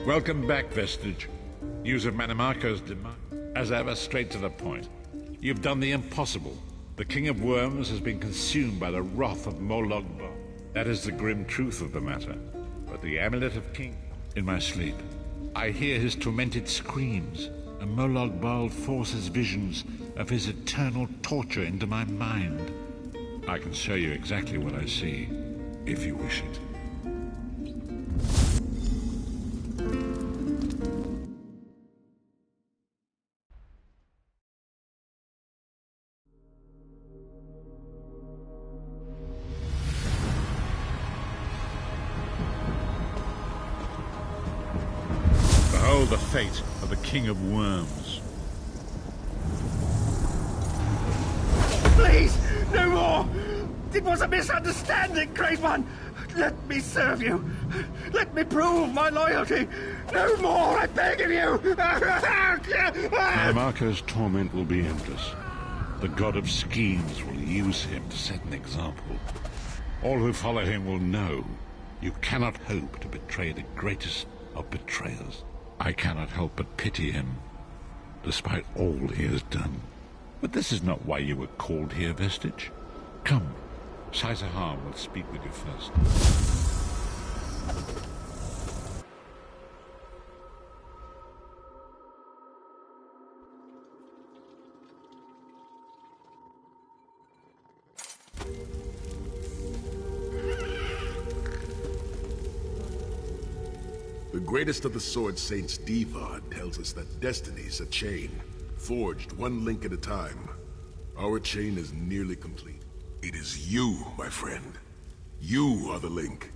Welcome back, Vestige. News of Manimarco's demise. As ever, straight to the point. You've done the impossible. The King of Worms has been consumed by the wrath of Molog Ba. That is the grim truth of the matter. But the Amulet of King... In my sleep, I hear his tormented screams, and Molog Bal forces visions of his eternal torture into my mind. I can show you exactly what I see, if you wish it. Behold the fate of the King of Worms. Please, no more! It was a misunderstanding, Great One! Let me serve you! Let me prove my loyalty! No more, I beg of you! Manimarco's torment will be endless. The god of schemes will use him to set an example. All who follow him will know you cannot hope to betray the greatest of betrayers. I cannot help but pity him, despite all he has done. But this is not why you were called here, Vestige. Come, Sai-Sahan will speak with you first. The greatest of the Sword Saints, Divad, tells us that destiny's a chain, forged one link at a time. Our chain is nearly complete. It is you, my friend. You are the link.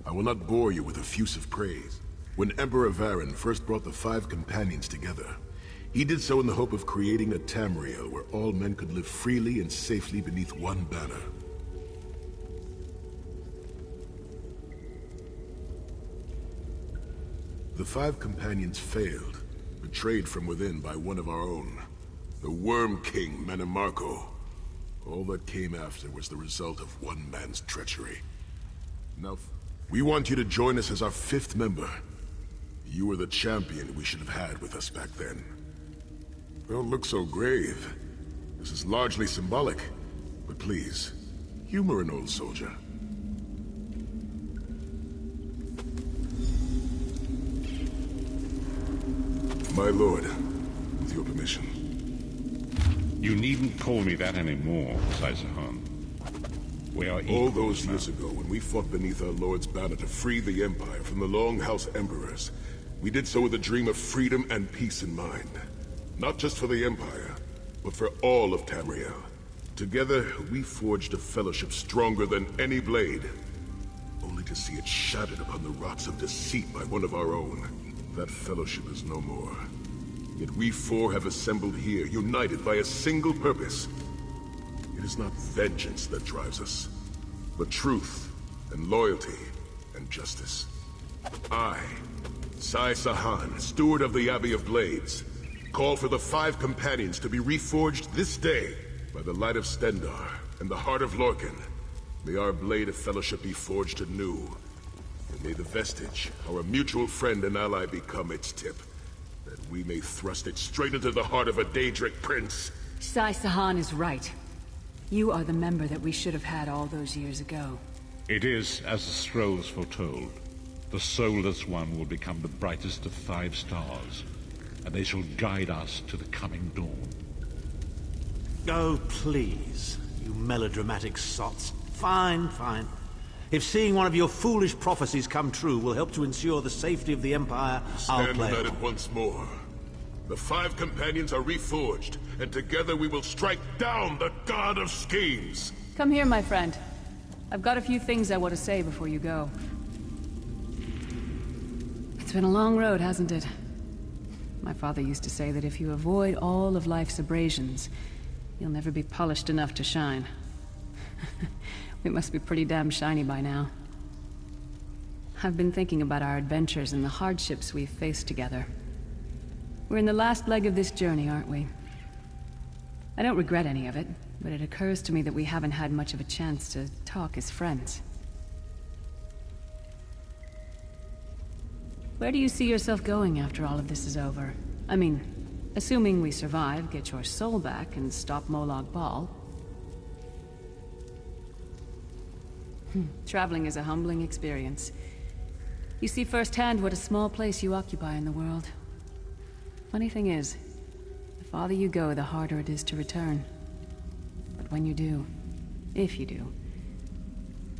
I will not bore you with effusive praise. When Emperor Varen first brought the 5 companions together, he did so in the hope of creating a Tamriel where all men could live freely and safely beneath one banner. The 5 companions failed, betrayed from within by one of our own, the Worm King, Manimarco. All that came after was the result of one man's treachery. Now, we want you to join us as our 5th member. You were the champion we should have had with us back then. Don't look so grave. This is largely symbolic, but please, humor an old soldier. My lord, with your permission. You needn't call me that anymore, Sai-Sahan. We are equals all those now. years ago, when we fought beneath our lord's banner to free the Empire from the Longhouse Emperors, we did so with a dream of freedom and peace in mind. Not just for the Empire, but for all of Tamriel. Together, we forged a fellowship stronger than any blade, only to see it shattered upon the rocks of deceit by one of our own. That fellowship is no more. Yet we 4 have assembled here, united by a single purpose. It is not vengeance that drives us, but truth and loyalty and justice. I, Sai-Sahan, steward of the Abbey of Blades, call for the 5 companions to be reforged this day by the light of Stendarr and the heart of Lorkhan. May our blade of fellowship be forged anew. And may the Vestige, our mutual friend and ally, become its tip, that we may thrust it straight into the heart of a Daedric prince. Sai-Sahan is right. You are the member that we should have had all those years ago. It is as the scrolls foretold. The soulless one will become the brightest of 5 stars, and they shall guide us to the coming dawn. Oh, please, you melodramatic sots. Fine, fine. If seeing one of your foolish prophecies come true will help to ensure the safety of the Empire, I'll Stand play at along. it once more. The 5 companions are reforged, and together we will strike down the God of Schemes! Come here, my friend. I've got a few things I want to say before you go. It's been a long road, hasn't it? My father used to say that if you avoid all of life's abrasions, you'll never be polished enough to shine. We must be pretty damn shiny by now. I've been thinking about our adventures and the hardships we've faced together. We're in the last leg of this journey, aren't we? I don't regret any of it, but it occurs to me that we haven't had much of a chance to talk as friends. Where do you see yourself going after all of this is over? I mean, assuming we survive, get your soul back, and stop Molag Bal. Traveling is a humbling experience. You see firsthand what a small place you occupy in the world. Funny thing is, the farther you go, the harder it is to return. But when you do, if you do,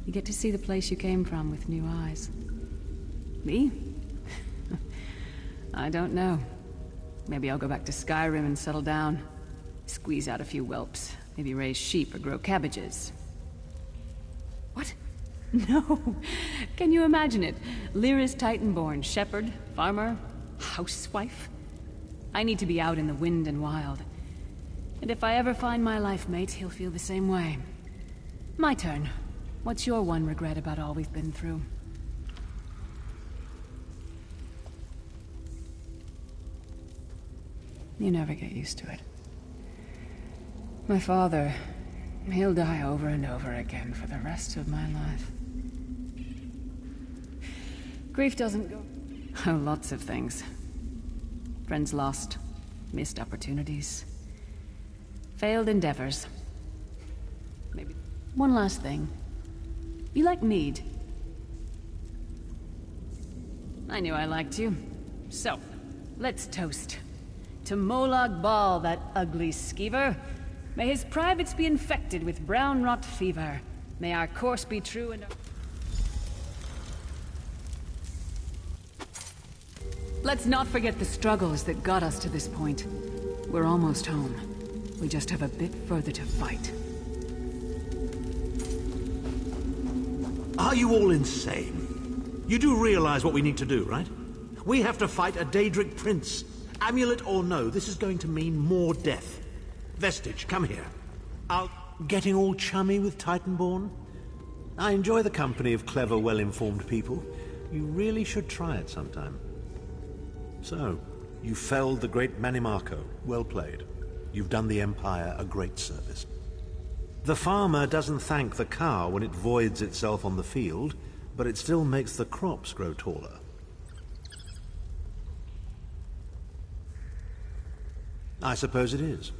you get to see the place you came from with new eyes. Me? I don't know. Maybe I'll go back to Skyrim and settle down. Squeeze out a few whelps. Maybe raise sheep or grow cabbages. What? No. Can you imagine it? Lyris Titanborn, shepherd, farmer, housewife. I need to be out in the wind and wild. And if I ever find my life mate, he'll feel the same way. My turn. What's your one regret about all we've been through? You never get used to it. My father, he'll die over and over again for the rest of my life. Grief doesn't go... Oh, lots of things. Friends lost, missed opportunities, failed endeavors. Maybe... One last thing. You like mead? I knew I liked you. So, let's toast. To Molag Bal, that ugly skeever. May his privates be infected with brown rot fever. May our course be true and... Let's not forget the struggles that got us to this point. We're almost home. We just have a bit further to fight. Are you all insane? You do realize what we need to do, right? We have to fight a Daedric prince. Amulet or no, this is going to mean more death. Vestige, come here. Getting all chummy with Titanborn? I enjoy the company of clever, well-informed people. You really should try it sometime. So, you felled the great Manimarco. Well played. You've done the Empire a great service. The farmer doesn't thank the cow when it voids itself on the field, but it still makes the crops grow taller. I suppose it is,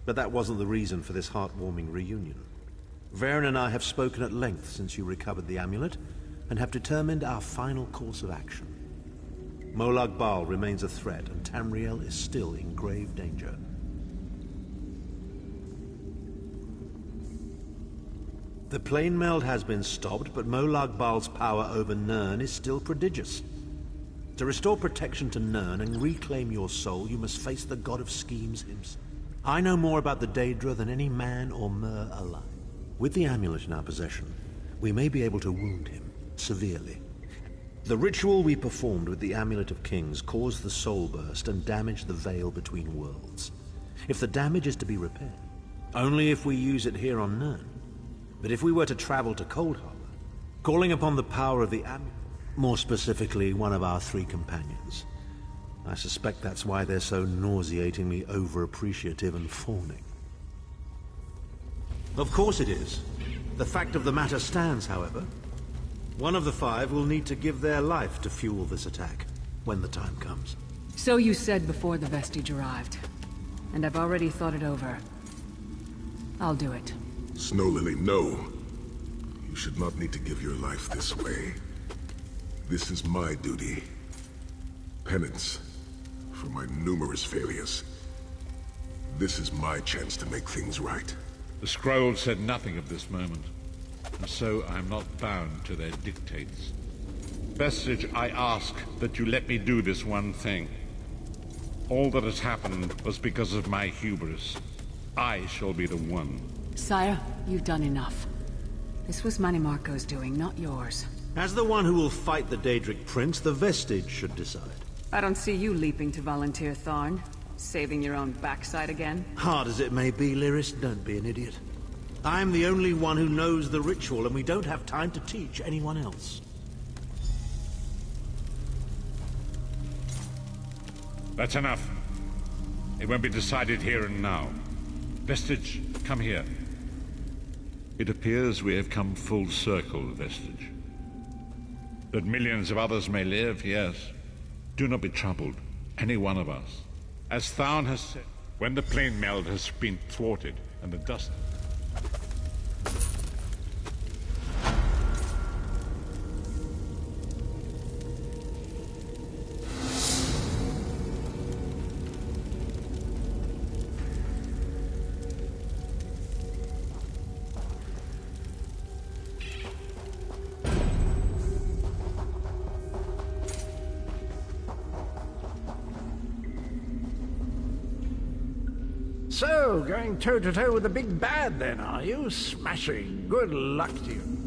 but that wasn't the reason for this heartwarming reunion. Varen and I have spoken at length since you recovered the amulet, and have determined our final course of action. Molag Bal remains a threat, and Tamriel is still in grave danger. The plane meld has been stopped, but Molag Bal's power over Nirn is still prodigious. To restore protection to Nirn and reclaim your soul, you must face the god of schemes himself. I know more about the Daedra than any man or mer alive. With the amulet in our possession, we may be able to wound him severely. The ritual we performed with the Amulet of Kings caused the soul burst and damaged the veil between worlds. If the damage is to be repaired, only if we use it here on Nirn. But if we were to travel to Cold Harbor, calling upon the power of the amulet, more specifically, one of our three companions. I suspect that's why they're so nauseatingly over-appreciative and fawning. Of course it is. The fact of the matter stands, however. One of the five will need to give their life to fuel this attack, when the time comes. So you said before the Vestige arrived. And I've already thought it over. I'll do it. Snow Lily, no. You should not need to give your life this way. This is my duty. Penance for my numerous failures. This is my chance to make things right. The scroll said nothing of this moment, and so I am not bound to their dictates. Vestige, I ask that you let me do this one thing. All that has happened was because of my hubris. I shall be the one. Sire, you've done enough. This was Manimarco's doing, not yours. As the one who will fight the Daedric Prince, the Vestige should decide. I don't see you leaping to volunteer, Tharn. Saving your own backside again. Hard as it may be, Lyris, don't be an idiot. I'm the only one who knows the ritual, and we don't have time to teach anyone else. That's enough. It won't be decided here and now. Vestige, come here. It appears we have come full circle, Vestige. That millions of others may live, yes. Do not be troubled, any one of us. As Thaun has said, when the plane meld has been thwarted and the dust... So, going toe-to-toe with the big bad then, are you? Smashing. Good luck to you.